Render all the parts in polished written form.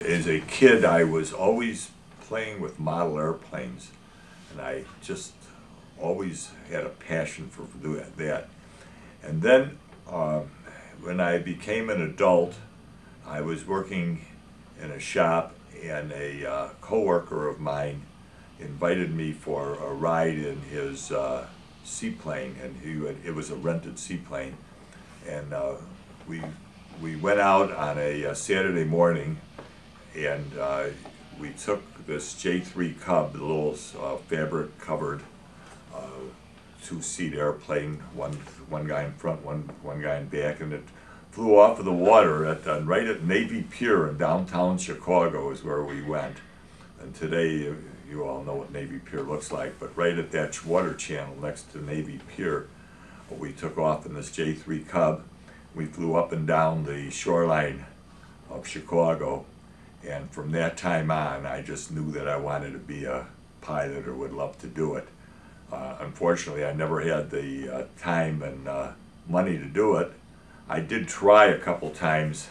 As a kid, I was always playing with model airplanes, and I just always had a passion for doing that. And then when I became an adult, I was working in a shop, and a coworker of mine invited me for a ride in his seaplane, and it was a rented seaplane, and we went out on a Saturday morning, and we took this J3 Cub, the little fabric covered two-seat airplane, one guy in front, one guy in back, and it flew off of the water right at Navy Pier in downtown Chicago is where we went. And today, you all know what Navy Pier looks like, but right at that water channel next to Navy Pier, we took off in this J3 Cub. We flew up and down the shoreline of Chicago, and from that time on, I just knew that I wanted to be a pilot or would love to do it. Unfortunately, I never had the time and money to do it. I did try a couple times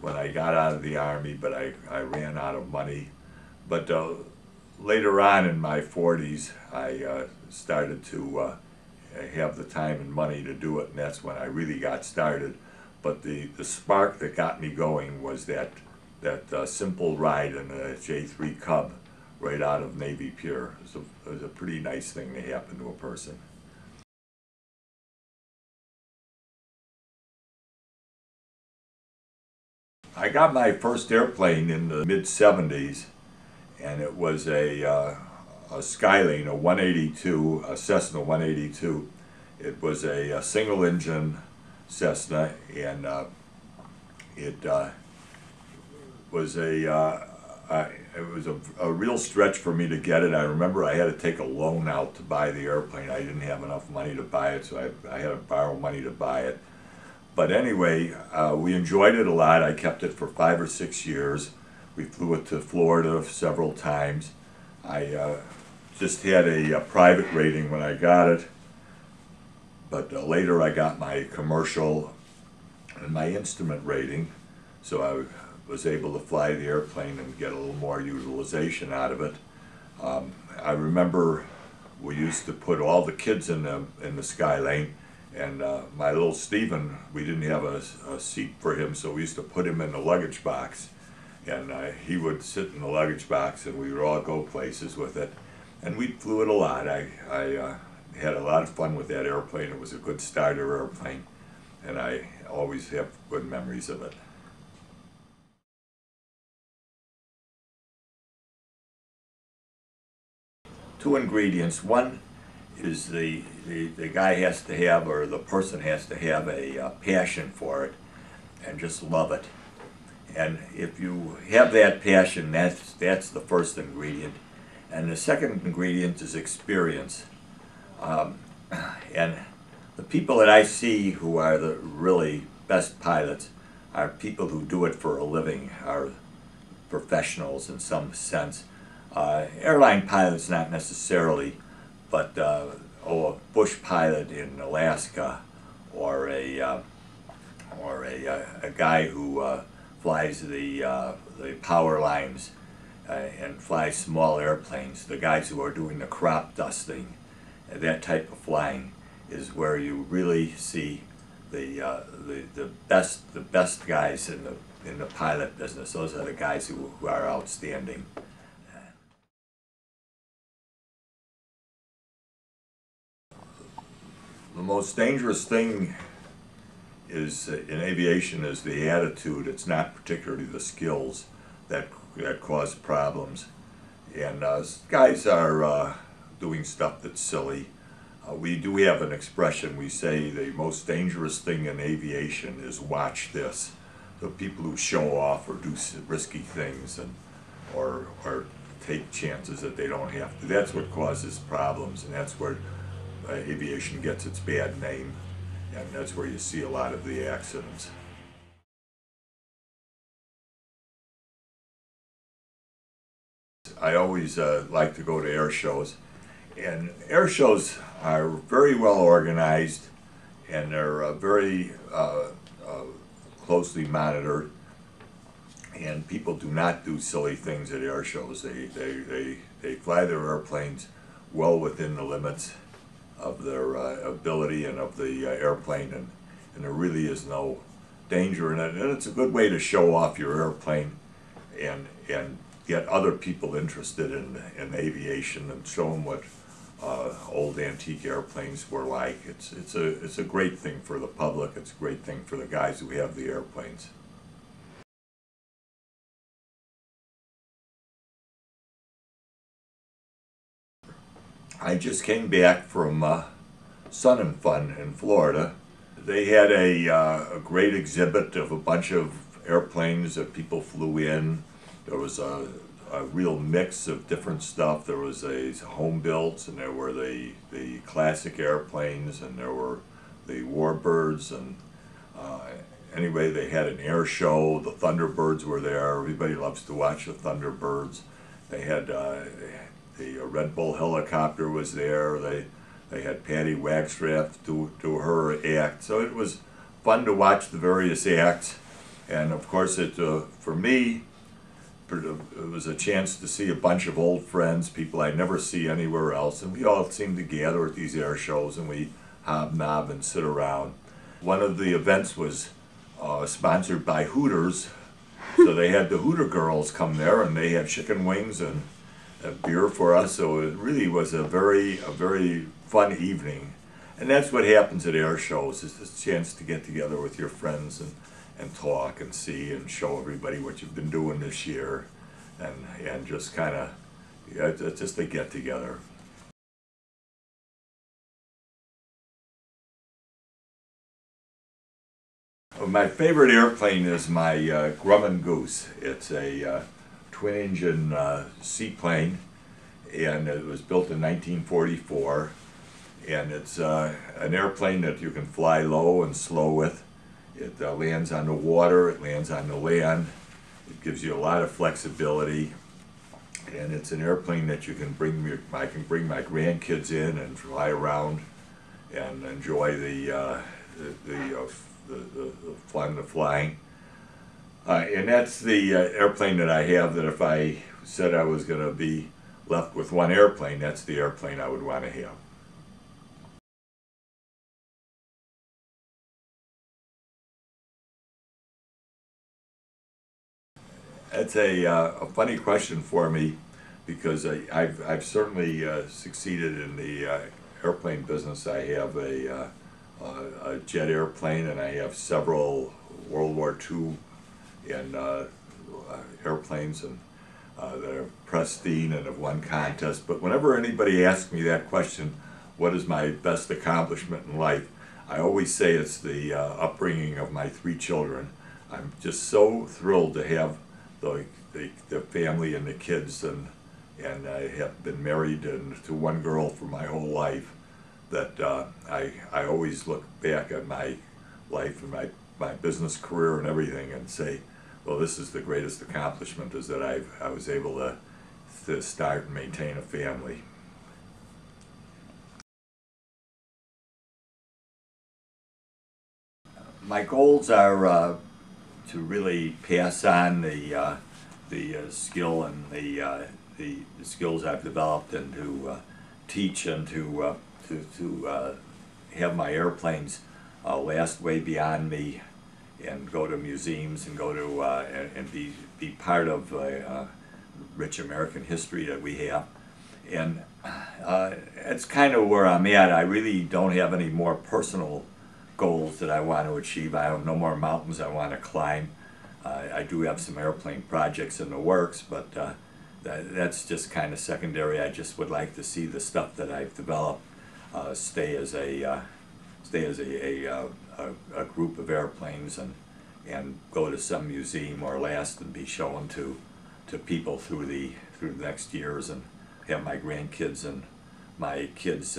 when I got out of the Army, but I ran out of money. But later on in my 40s, I started to have the time and money to do it, and that's when I really got started. But the spark that got me going was that simple ride in a J3 Cub right out of Navy Pier. It was a pretty nice thing to happen to a person. I got my first airplane in the mid-70s, and it was a Skylane, a 182, a Cessna 182. It was a single-engine Cessna, and it was a real stretch for me to get it. I remember I had to take a loan out to buy the airplane. I didn't have enough money to buy it, so I had to borrow money to buy it. But anyway, we enjoyed it a lot. I kept it for 5 or 6 years. We flew it to Florida several times. I just had a private rating when I got it, but later I got my commercial and my instrument rating, so I was able to fly the airplane and get a little more utilization out of it. I remember we used to put all the kids in the Skylane, and my little Stephen, we didn't have a seat for him, so we used to put him in the luggage box, and he would sit in the luggage box, and we would all go places with it, and we flew it a lot. I had a lot of fun with that airplane. It was a good starter airplane, and I always have good memories of it. Two ingredients. One is the guy has to have, or the person has to have a passion for it and just love it. And if you have that passion, that's the first ingredient. And the second ingredient is experience. And the people that I see who are the really best pilots are people who do it for a living, are professionals in some sense. Airline pilots not necessarily, but a bush pilot in Alaska, or a guy who flies the power lines and flies small airplanes. The guys who are doing the crop dusting, that type of flying is where you really see the best guys in the pilot business. Those are the guys who are outstanding. The most dangerous thing is in aviation is the attitude. It's not particularly the skills that cause problems. And guys are doing stuff that's silly. We do have an expression. We say the most dangerous thing in aviation is watch this. So people who show off or do risky things or take chances that they don't have to, that's what causes problems, and that's where aviation gets its bad name, and that's where you see a lot of the accidents. I always like to go to air shows, and air shows are very well organized, and they're very closely monitored. And people do not do silly things at air shows. They fly their airplanes well within the limits of their ability and of the airplane, and there really is no danger in it. And it's a good way to show off your airplane and get other people interested in aviation and show them what old antique airplanes were like. It's a great thing for the public. It's a great thing for the guys who have the airplanes. I just came back from Sun and Fun in Florida. They had a great exhibit of a bunch of airplanes that people flew in. There was a real mix of different stuff. There was a home built, and there were the classic airplanes, and there were the warbirds, and anyway, they had an air show. The Thunderbirds were there. Everybody loves to watch the Thunderbirds. They had the Red Bull helicopter was there. They had Patty Wagstaff do her act. So it was fun to watch the various acts. And of course, for me, it was a chance to see a bunch of old friends, people I never see anywhere else. And we all seem to gather at these air shows, and we hobnob and sit around. One of the events was sponsored by Hooters. So they had the Hooter girls come there, and they had chicken wings and beer for us. So it really was a very fun evening. And that's what happens at air shows, is this chance to get together with your friends and talk and see and show everybody what you've been doing this year, and just kind of, it's just a get together. My favorite airplane is my Grumman Goose. It's a twin-engine seaplane, and it was built in 1944. And it's an airplane that you can fly low and slow with. It lands on the water, it lands on the land. It gives you a lot of flexibility. And it's an airplane that you can I can bring my grandkids in and fly around and enjoy the fun of flying. And that's the airplane that I have, that if I said I was going to be left with one airplane, that's the airplane I would want to have. That's a funny question for me, because I've certainly succeeded in the airplane business. I have a jet airplane, and I have several World War II and airplanes and that are pristine and have won contests. But whenever anybody asks me that question, what is my best accomplishment in life, I always say it's the upbringing of my 3 children. I'm just so thrilled to have the family and the kids, and I have been married to one girl for my whole life, that I always look back at my life and my business career and everything and say, well, this is the greatest accomplishment, is that I was able to start and maintain a family. My goals are to really pass on the skill and the skills I've developed, and to teach, and to have my airplanes last way beyond me, and go to museums, and go to and be part of rich American history that we have. And it's kind of where I'm at. I really don't have any more personal goals that I want to achieve. I have no more mountains I want to climb. I do have some airplane projects in the works, but that's just kind of secondary. I just would like to see the stuff that I've developed stay as a group of airplanes, and go to some museum or last and be shown to people through the next years, and have my grandkids and my kids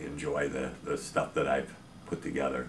enjoy the stuff that I've put together.